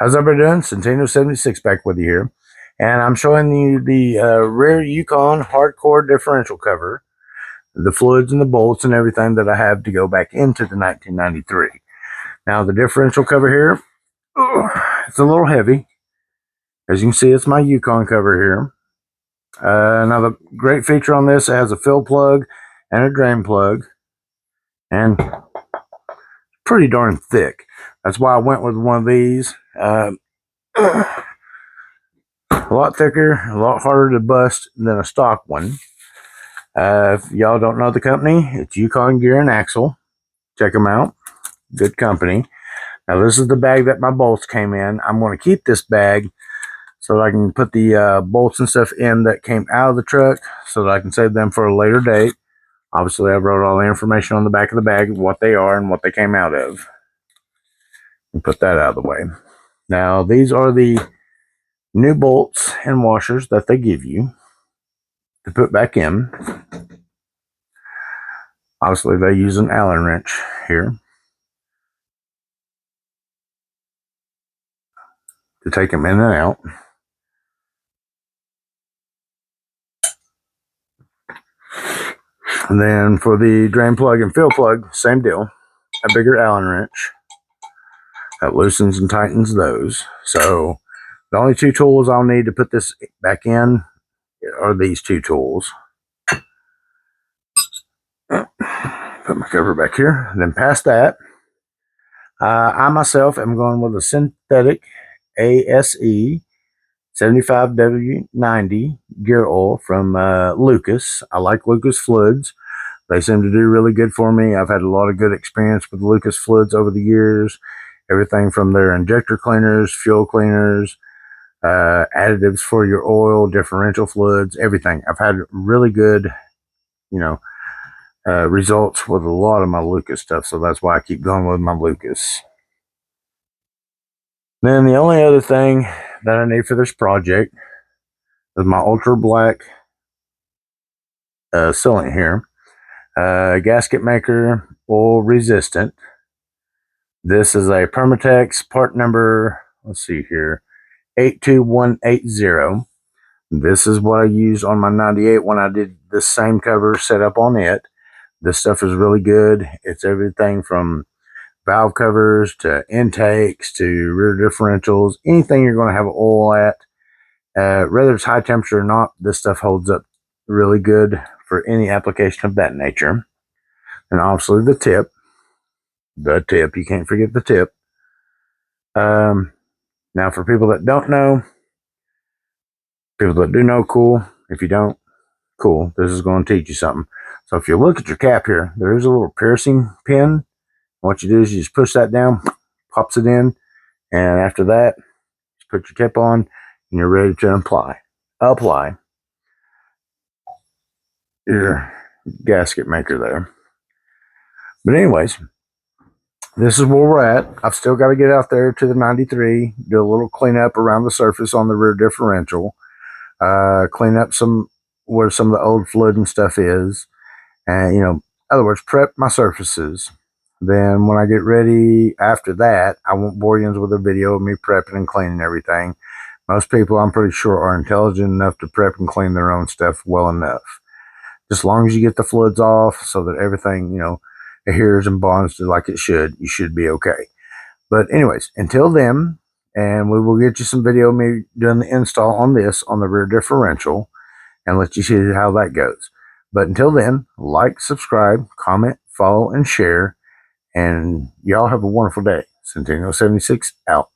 How's everybody doing? Centeno76 back with you here. And I'm showing you the rear Yukon hardcore differential cover, the fluids and the bolts and everything that I have to go back into the 1993. Now the differential cover here, it's a little heavy. As you can see, it's my Yukon cover here. Now the great feature on this, it has a fill plug and a drain plug. And pretty darn thick. That's why I went with one of these. A lot thicker, a lot harder to bust than a stock one. If y'all don't know the company, it's Yukon Gear and Axle. Check them out. Good company. Now this is the bag that my bolts came in. I'm going to keep this bag so that I can put the bolts and stuff in that came out of the truck so that I can save them for a later date. Obviously, I wrote all the information on the back of the bag, what they are and what they came out of. And put that out of the way. Now, these are the new bolts and washers that they give you to put back in. Obviously, they use an Allen wrench here to take them in and out. And then for the drain plug and fill plug, same deal. A bigger Allen wrench that loosens and tightens those. So the only two tools I'll need to put this back in are these two tools. Put my cover back here. And then past that, I myself am going with a synthetic ASE 75W90 gear oil from Lucas. I like Lucas fluids. They seem to do really good for me. I've had a lot of good experience with Lucas fluids over the years. Everything from their injector cleaners, fuel cleaners, additives for your oil, differential fluids, everything. I've had really good, results with a lot of my Lucas stuff. So that's why I keep going with my Lucas. Then the only other thing that I need for this project is my ultra black sealant here. Gasket maker, oil resistant. This is a Permatex part number, let's see here, 82180. This is what I used on my 98 when I did the same cover set up on it. This stuff is really good. It's everything from valve covers to intakes to rear differentials, anything you're going to have oil at, whether it's high temperature or not, this stuff holds up really good for any application of that nature. And obviously the tip, you can't forget the tip. Now for people that don't know, people that do know, cool. If you don't, cool. This is going to teach you something. So if you look at your cap here, there is a little piercing pin. What you do is you just push that down, pops it in, and after that, just put your tip on, and you're ready to apply your gasket maker there. But anyways, this is where we're at. I've still got to get out there to the 93, do a little cleanup around the surface on the rear differential, clean up where some of the old fluid and stuff is, and in other words, prep my surfaces. Then when I get ready after that, I won't bore you with a video of me prepping and cleaning everything. Most people, I'm pretty sure, are intelligent enough to prep and clean their own stuff well enough. Just as long as you get the fluids off so that everything, adheres and bonds to like it should, you should be okay. But anyways, until then, and we will get you some video of me doing the install on this on the rear differential and let you see how that goes. But until then, like, subscribe, comment, follow, and share. And y'all have a wonderful day. Centeno76 out.